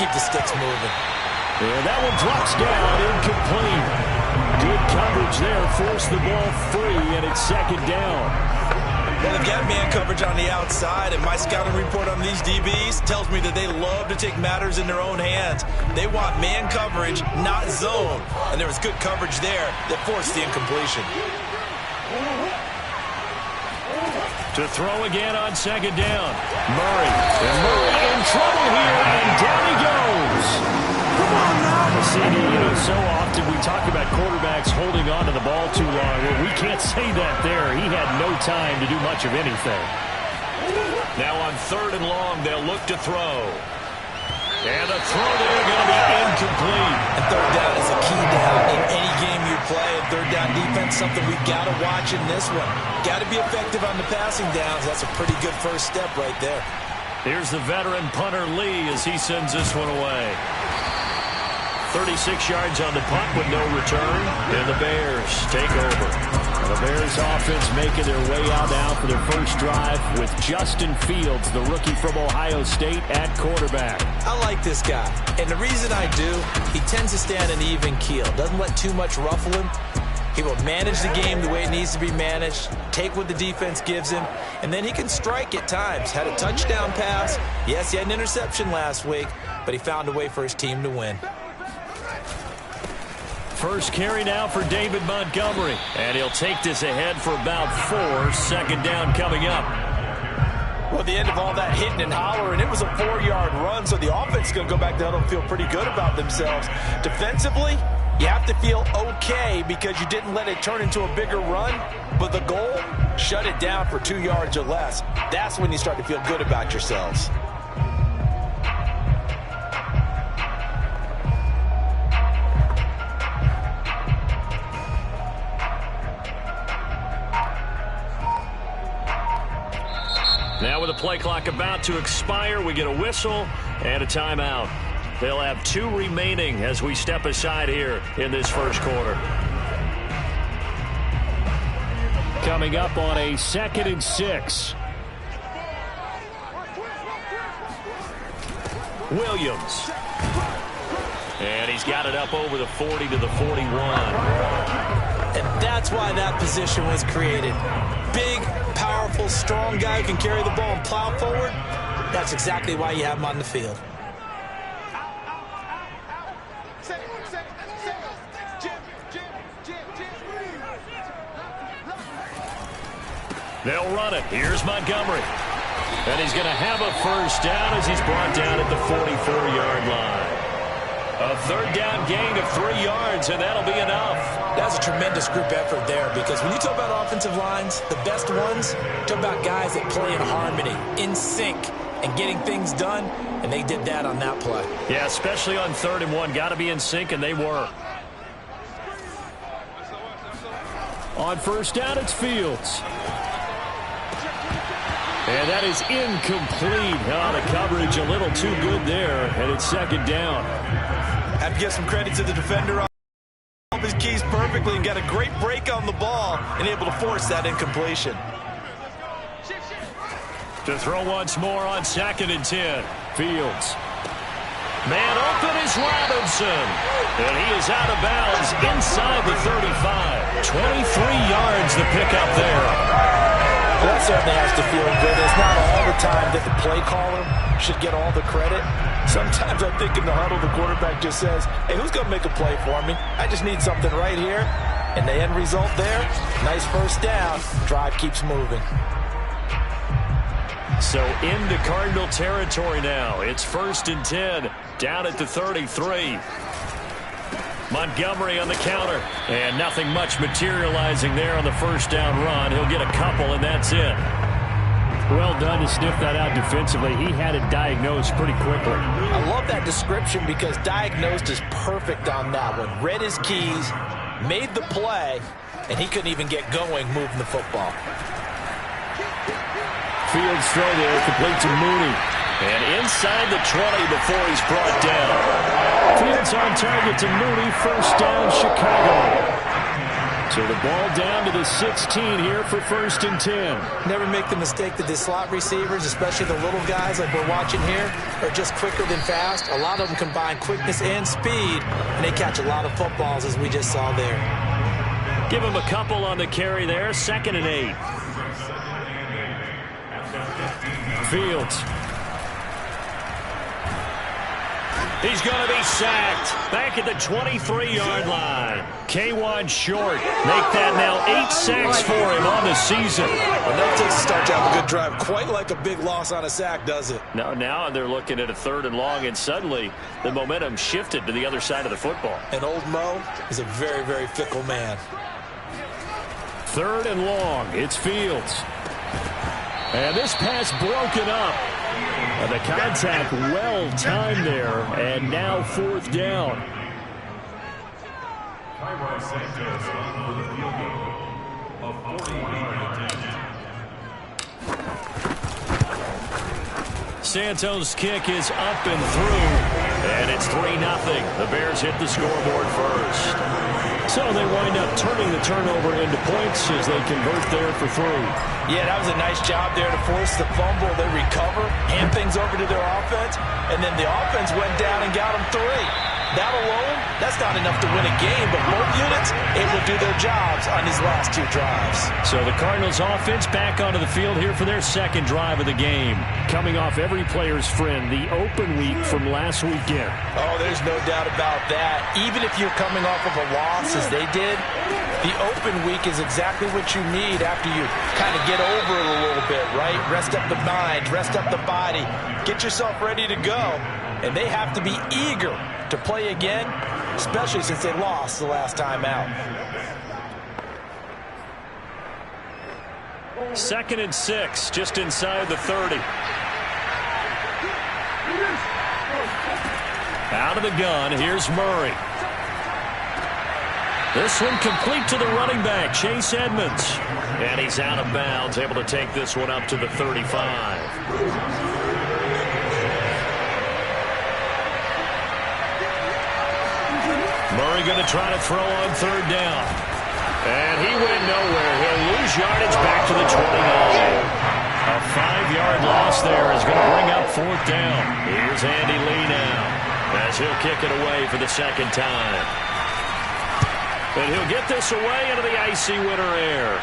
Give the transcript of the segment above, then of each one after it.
keep the sticks moving. And that one drops down, incomplete. Good coverage there, forced the ball free, and it's second down. Well, they've got man coverage on the outside, and my scouting report on these DBs tells me that they love to take matters in their own hands. They want man coverage, not zone. And there was good coverage there that forced the incompletion. To throw again on second down. Murray. And Murray in trouble here, and down he goes. Come on now. CD, so often we talk about quarterbacks holding on to the ball too long. Well, we can't say that there. He had no time to do much of anything. Now on third and long, they'll look to throw. And the throw there going to be incomplete. And third down is a key down in any game you play. And third down defense, something we've got to watch in this one. Got to be effective on the passing downs. That's a pretty good first step right there. Here's the veteran punter Lee as he sends this one away. 36 yards on the punt with no return, and the Bears take over. And the Bears offense making their way out now for their first drive with Justin Fields, the rookie from Ohio State, at quarterback. I like this guy, and the reason I do, he tends to stay on an even keel. Doesn't let too much ruffle him. He will manage the game the way it needs to be managed, take what the defense gives him, and then he can strike at times. Had a touchdown pass. Yes, he had an interception last week, but he found a way for his team to win. First carry now for David Montgomery. And he'll take this ahead for about 4. Second down coming up. Well, the end of all that hitting and hollering, it was a 4-yard run, so the offense is going to go back down and feel pretty good about themselves. Defensively, you have to feel okay because you didn't let it turn into a bigger run. But the goal, shut it down for 2 yards or less. That's when you start to feel good about yourselves. Now with the play clock about to expire, we get a whistle and a timeout. They'll have 2 remaining as we step aside here in this first quarter. Coming up on a 2nd and 6. Williams. And he's got it up over the 40 to the 41. And that's why that position was created. Big, powerful, strong guy who can carry the ball and plow forward. That's exactly why you have him on the field. They'll run it. Here's Montgomery. And he's going to have a first down as he's brought down at the 44-yard line. A third down gain of 3 yards, and that'll be enough. That's a tremendous group effort there, because when you talk about offensive lines, the best ones, talk about guys that play in harmony, in sync, and getting things done, and they did that on that play. Yeah, especially on 3rd and 1. Got to be in sync, and they were. On first down, it's Fields. And that is incomplete. Oh, the coverage a little too good there, and it's second down. Have to give some credit to the defender on his keys perfectly and got a great break on the ball and able to force that incompletion. To throw once more on 2nd and 10. Fields. Man open is Robinson. And he is out of bounds inside the 35. 23 yards the pickup there. Well, that certainly has to feel good. It's not all the time that the play caller should get all the credit. Sometimes I think in the huddle, the quarterback just says, hey, who's going to make a play for me? I just need something right here. And the end result there, nice first down. Drive keeps moving. So into Cardinal territory now. It's 1st and 10, down at the 33. Montgomery on the counter. And nothing much materializing there on the first down run. He'll get a couple, and that's it. Well done to sniff that out defensively. He had it diagnosed pretty quickly. I love that description because diagnosed is perfect on that one. Read his keys, made the play, and he couldn't even get going moving the football. Fields throw there, complete to Mooney. And inside the 20 before he's brought down. Fields on target to Mooney, first down Chicago. So the ball down to the 16 here for 1st and 10. Never make the mistake that the slot receivers, especially the little guys like we're watching here, are just quicker than fast. A lot of them combine quickness and speed, and they catch a lot of footballs, as we just saw there. Give him a couple on the carry there. 2nd and 8. Fields. He's going to be sacked back at the 23-yard line. K1 short. Make that now 8 sacks for him on the season. Well, that takes a start to have a good drive. Quite like a big loss on a sack, does it? No, now they're looking at a 3rd and long, and suddenly the momentum shifted to the other side of the football. And old Mo is a very, very fickle man. 3rd and long. It's Fields. And this pass broken up. The contact well timed there, and now 4th down. Santos' kick is up and through, and it's 3-0. The Bears hit the scoreboard first. So they wind up turning the turnover into points as they convert there for 3. Yeah, that was a nice job there to force the fumble. They recover, hand things over to their offense, and then the offense went down and got them 3. That alone, that's not enough to win a game, but both units able to do their jobs on these last 2 drives. So the Cardinals offense back onto the field here for their 2nd drive of the game. Coming off every player's friend, the open week from last weekend. Oh, there's no doubt about that. Even if you're coming off of a loss as they did, the open week is exactly what you need after you kind of get over it a little bit, right? Rest up the mind, rest up the body, get yourself ready to go. And they have to be eager to play again, especially since they lost the last time out. 2nd and 6, just inside the 30. Out of the gun, here's Murray. This one complete to the running back, Chase Edmonds. And he's out of bounds, able to take this one up to the 35. Murray going to try to throw on 3rd down. And he went nowhere. He'll lose yardage back to the 29. A 5-yard loss there is going to bring up 4th down. Here's Andy Lee now as he'll kick it away for the 2nd time. And he'll get this away into the icy winter air.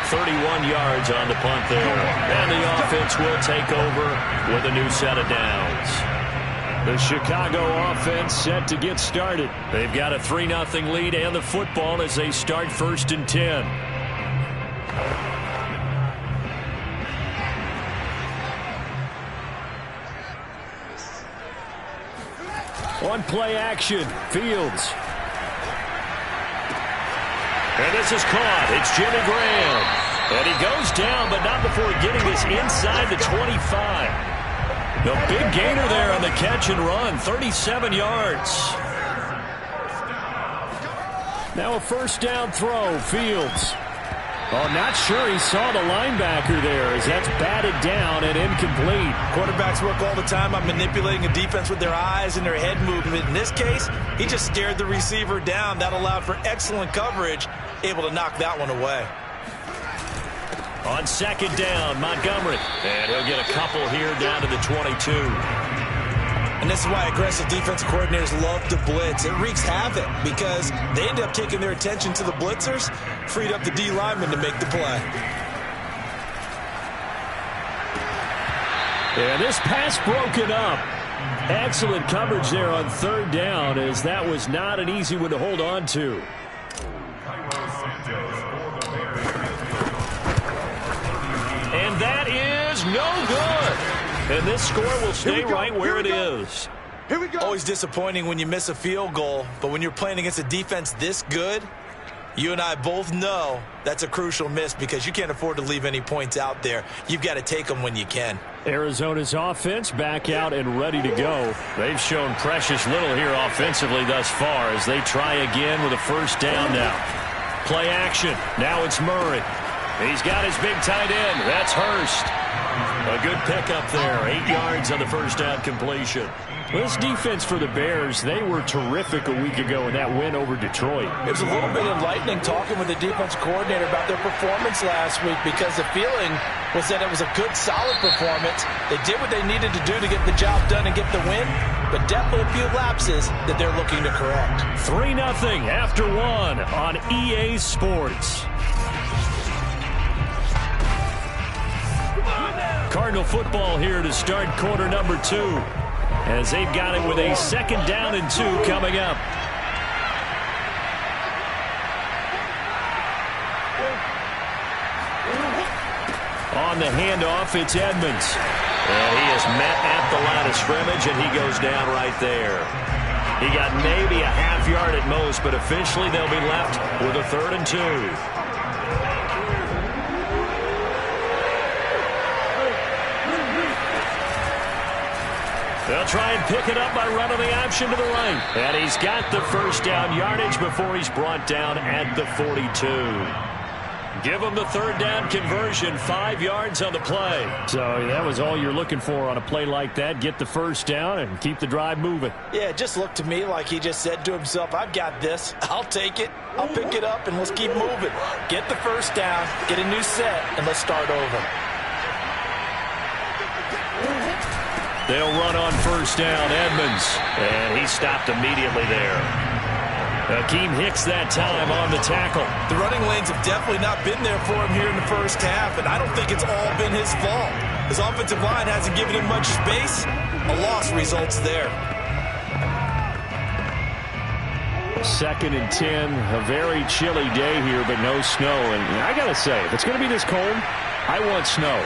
31 yards on the punt there. And the offense will take over with a new set of downs. The Chicago offense set to get started. They've got a 3-0 lead and the football as they start 1st and 10. On play action, Fields. And this is caught. It's Jimmy Graham. And he goes down, but not before getting this inside the 25. The big gainer there on the catch and run, 37 yards. Now a 1st down throw, Fields. Oh, not sure he saw the linebacker there as that's batted down and incomplete. Quarterbacks work all the time on manipulating a defense with their eyes and their head movement. In this case, he just stared the receiver down. That allowed for excellent coverage, able to knock that one away. On 2nd down, Montgomery. And he'll get a couple here down to the 22. And this is why aggressive defensive coordinators love to blitz. It wreaks havoc because they end up taking their attention to the blitzers, freed up the D lineman to make the play. And this pass broken up. Excellent coverage there on 3rd down as that was not an easy one to hold on to. And that is no good. And this score will stay right where it is. Here we go. Always disappointing when you miss a field goal, but when you're playing against a defense this good, you and I both know that's a crucial miss because you can't afford to leave any points out there. You've got to take them when you can. Arizona's offense back out and ready to go. They've shown precious little here offensively thus far as they try again with a 1st down now. Play action. Now it's Murray. He's got his big tight end. That's Hurst. A good pickup there. 8 yards on the first down completion. This defense for the Bears, they were terrific a week ago in that win over Detroit. It was a little bit enlightening talking with the defense coordinator about their performance last week because the feeling was that it was a good, solid performance. They did what they needed to do to get the job done and get the win, but definitely a few lapses that they're looking to correct. 3-0 after 1 on EA Sports. Cardinal football here to start quarter number 2. As they've got it with a 2nd down and 2 coming up. On the handoff, it's Edmonds. And he is met at the line of scrimmage, and he goes down right there. He got maybe a half yard at most, but officially they'll be left with a 3rd and 2. They'll try and pick it up by running the option to the right. And he's got the first down yardage before he's brought down at the 42. Give him the 3rd down conversion, 5 yards on the play. So that was all you're looking for on a play like that. Get the first down and keep the drive moving. Yeah, it just looked to me like he just said to himself, I've got this. I'll take it. I'll pick it up, and let's keep moving. Get the first down, get a new set, and let's start over. They'll run on first down, Edmonds. And he stopped immediately there. Akeem Hicks that time on the tackle. The running lanes have definitely not been there for him here in the first half, and I don't think it's all been his fault. His offensive line hasn't given him much space. A loss results there. 2nd and 10, a very chilly day here, but no snow. And I got to say, if it's going to be this cold, I want snow.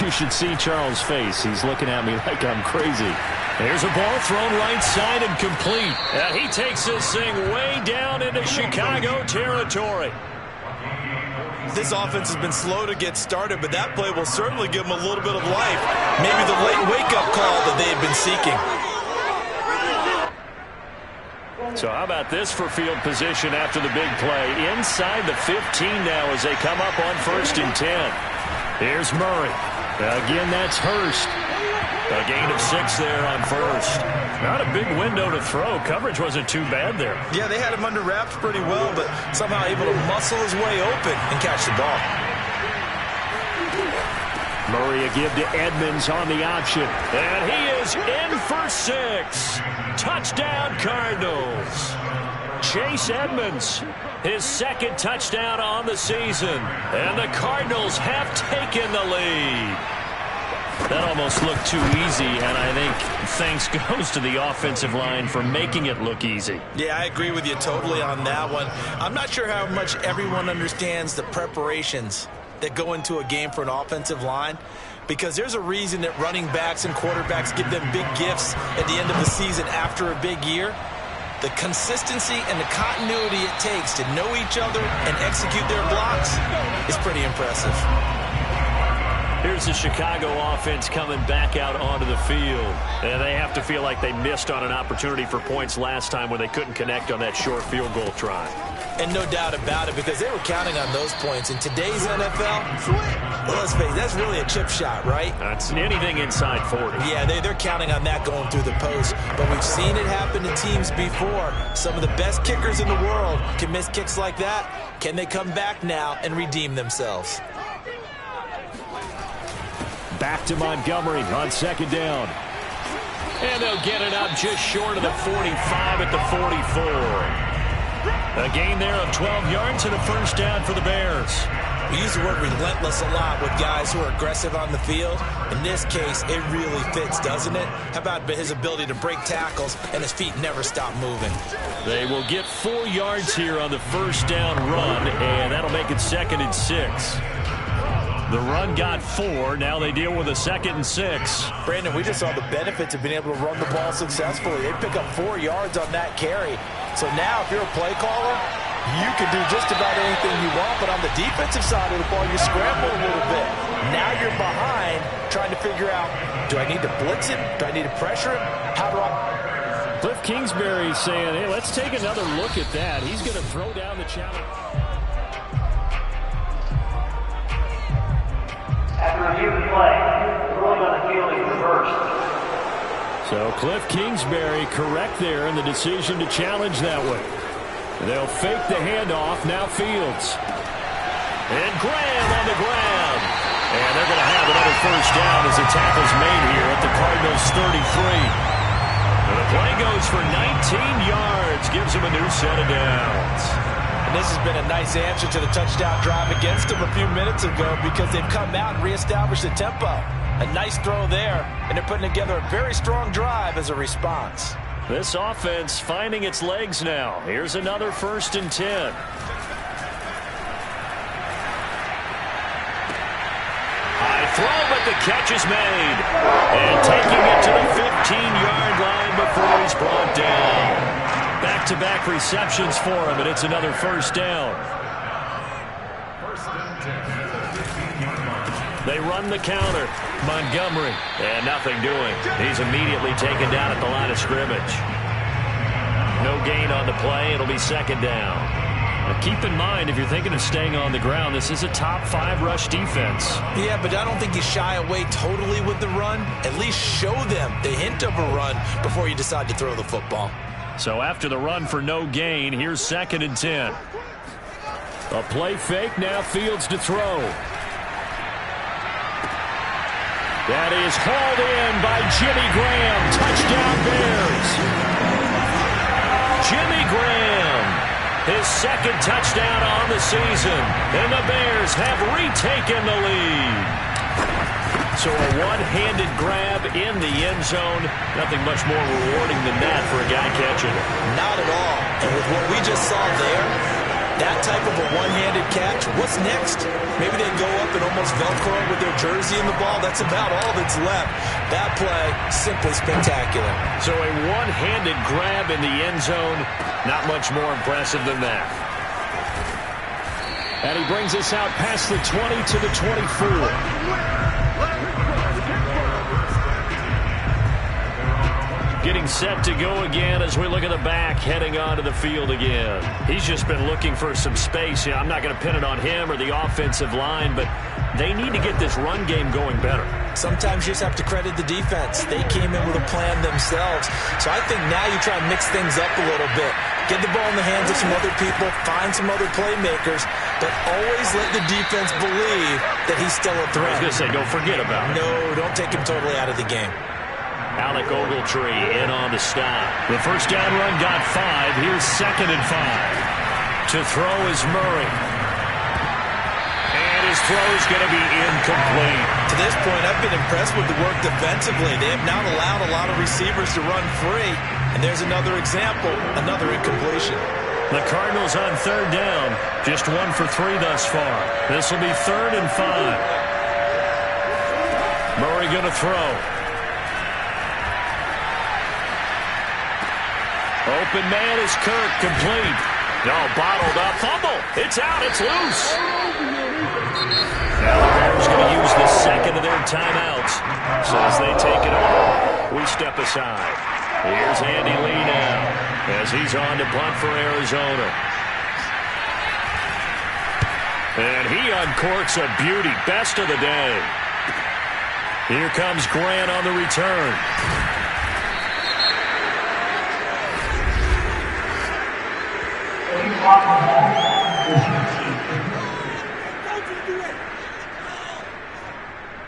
You should see Charles' face. He's looking at me like I'm crazy. There's a ball thrown right side and complete. He takes this thing way down into Chicago territory. This offense has been slow to get started, but that play will certainly give them a little bit of life. Maybe the late wake-up call that they have been seeking. So how about this for field position after the big play? Inside the 15 now as they come up on 1st and 10. Here's Murray. Again, that's Hurst. A gain of 6 there on 1st. Not a big window to throw. Coverage wasn't too bad there. Yeah, they had him under wraps pretty well, but somehow able to muscle his way open and catch the ball. Murray a give to Edmonds on the option. And he is in for 6. Touchdown, Cardinals. Chase Edmonds, his 2nd touchdown on the season. And the Cardinals have taken the lead. That almost looked too easy, and I think thanks goes to the offensive line for making it look easy. Yeah, I agree with you totally on that one. I'm not sure how much everyone understands the preparations that go into a game for an offensive line, because there's a reason that running backs and quarterbacks give them big gifts at the end of the season after a big year. The consistency and the continuity it takes to know each other and execute their blocks is pretty impressive. Here's the Chicago offense coming back out onto the field. And they have to feel like they missed on an opportunity for points last time when they couldn't connect on that short field goal try. And no doubt about it, because they were counting on those points. In today's NFL, well, let's face it, that's really a chip shot, right? That's anything inside 40. Yeah, they're counting on that going through the post. But we've seen it happen to teams before. Some of the best kickers in the world can miss kicks like that. Can they come back now and redeem themselves? Back to Montgomery on 2nd down. And they'll get it up just short of the 45 at the 44. A gain there of 12 yards and a first down for the Bears. We use the word relentless a lot with guys who are aggressive on the field. In this case, it really fits, doesn't it? How about his ability to break tackles and his feet never stop moving? They will get 4 yards here on the first down run, and that'll make it 2nd and 6. The run got 4. Now they deal with a 2nd and 6. Brandon, we just saw the benefits of being able to run the ball successfully. They pick up 4 yards on that carry. So now if you're a play caller, you can do just about anything you want. But on the defensive side of the ball, you scramble a little bit. Now you're behind trying to figure out, do I need to blitz him? Do I need to pressure him? How do I... Cliff Kingsbury saying, hey, let's take another look at that. He's going to throw down the challenge. After review, So Cliff Kingsbury correct there in the decision to challenge that way. They'll fake the handoff. Now Fields. And Graham on the ground. And they're going to have another first down as the tackle's made here at the Cardinals' 33. And the play goes for 19 yards. Gives them a new set of downs. And this has been a nice answer to the touchdown drive against them a few minutes ago because they've come out and reestablished the tempo. A nice throw there, and they're putting together a very strong drive as a response. This offense finding its legs now. Here's another 1st and 10. High throw, but the catch is made. And taking it to the 15-yard line before he's brought down. Back-to-back receptions for him, and it's another first down. They run the counter. Montgomery. And nothing doing. He's immediately taken down at the line of scrimmage. No gain on the play. It'll be 2nd down. Now keep in mind, if you're thinking of staying on the ground, this is a top 5 rush defense. Yeah, but I don't think you shy away totally with the run. At least show them the hint of a run before you decide to throw the football. So after the run for no gain, here's 2nd and 10. A play fake. Now Fields to throw. That is hauled in by Jimmy Graham. Touchdown Bears. Jimmy Graham, his 2nd touchdown on the season. And the Bears have retaken the lead. So a one-handed grab in the end zone. Nothing much more rewarding than that for a guy catching it. Not at all. And with what we just saw there, that type of a one-handed catch, what's next? Maybe they go up and almost Velcro with their jersey in the ball. That's about all that's left. That play, simply spectacular. So a one-handed grab in the end zone, not much more impressive than that. And he brings us out past the 20 to the 24. Getting set to go again as we look at the back heading onto the field again. He's just been looking for some space. I'm not going to pin it on him or the offensive line, but they need to get this run game going better. Sometimes you just have to credit the defense. They came in with a plan themselves. So I think now you try and mix things up a little bit. Get the ball in the hands of some other people, find some other playmakers, but always let the defense believe that he's still a threat. I was going to say, don't forget about it. No, don't take him totally out of the game. Alec Ogletree in on the stop. The first down run got 5. Here's 2nd and 5. To throw is Murray. And his throw is going to be incomplete. To this point, I've been impressed with the work defensively. They have not allowed a lot of receivers to run free. And there's another example, another incompletion. The Cardinals on 3rd down. Just 1 for 3 thus far. This will be 3rd and 5. Murray going to throw. Open man is Kirk, complete. No, bottled up, fumble. It's out, it's loose. Now the Bears going to use the 2nd of their timeouts. So as they take it over, we step aside. Here's Andy Lee now as he's on to punt for Arizona. And he uncorks a beauty, best of the day. Here comes Grant on the return.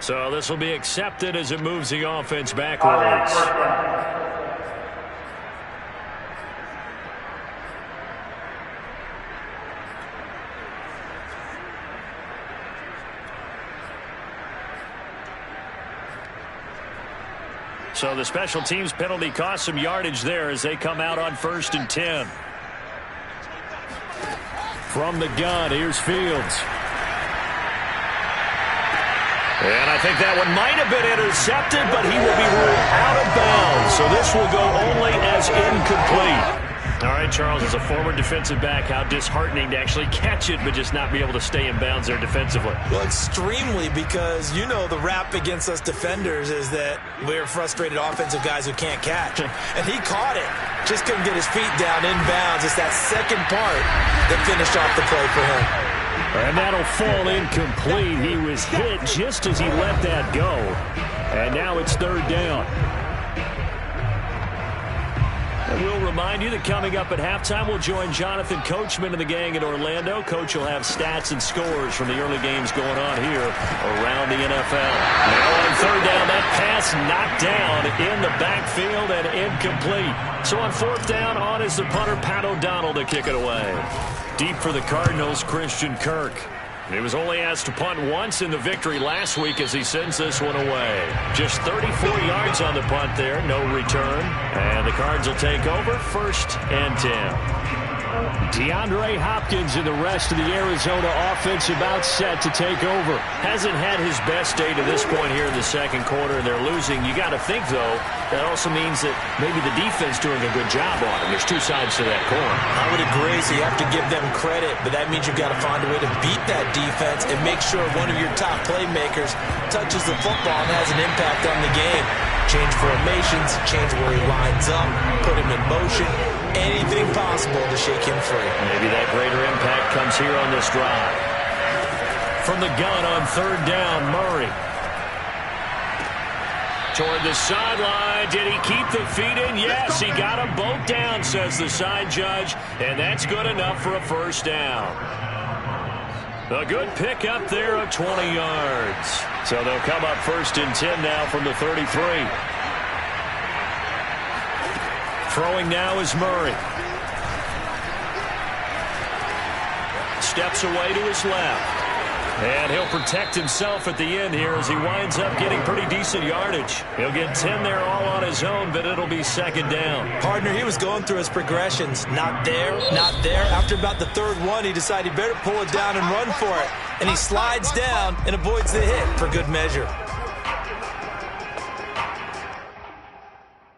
So this will be accepted as it moves the offense backwards. So the special teams penalty cost some yardage there as they come out on 1st and 10. From the gun, here's Fields. And I think that one might have been intercepted, but he will be ruled out of bounds. So this will go only as incomplete. All right, Charles, as a former defensive back, how disheartening to actually catch it, but just not be able to stay in bounds there defensively. Well, extremely, because you know the rap against us defenders is that we're frustrated offensive guys who can't catch. And he caught it. Just couldn't get his feet down in bounds. It's that second part that finished off the play for him. And that'll fall incomplete. He was hit just as he let that go. And now it's third down. And we'll remind you that coming up at halftime, we'll join Jonathan Coachman and the gang in Orlando. Coach will have stats and scores from the early games going on here around the NFL. Now on third down, that pass knocked down in the backfield and incomplete. So on fourth down, on is the punter, Pat O'Donnell, to kick it away. Deep for the Cardinals, Christian Kirk. He was only asked to punt once in the victory last week as he sends this one away. Just 34 yards on the punt there, no return. And the Cards will take over, 1st and 10. DeAndre Hopkins and the rest of the Arizona offense about set to take over. Hasn't had his best day to this point here in the second quarter, and they're losing. You got to think, though, that also means that maybe the defense doing a good job on him. There's two sides to that coin. I would agree, so you have to give them credit, but that means you've got to find a way to beat that defense and make sure one of your top playmakers touches the football and has an impact on the game. Change formations, change where he lines up, put him in motion, anything possible to shake him free. Maybe that greater impact comes here on this drive. From the gun on third down, Murray. Toward the sideline. Did he keep the feet in? Yes, he got them both down, says the side judge, and that's good enough for a first down. A good pick up there of 20 yards. So they'll come up 1st and 10 now from the 33. Throwing now is Murray. Steps away to his left. And he'll protect himself at the end here as he winds up getting pretty decent yardage. He'll get 10 there all on his own, but it'll be 2nd down. Partner, he was going through his progressions. Not there, not there. After about the 3rd one, he decided he better pull it down and run for it. And he slides down and avoids the hit for good measure.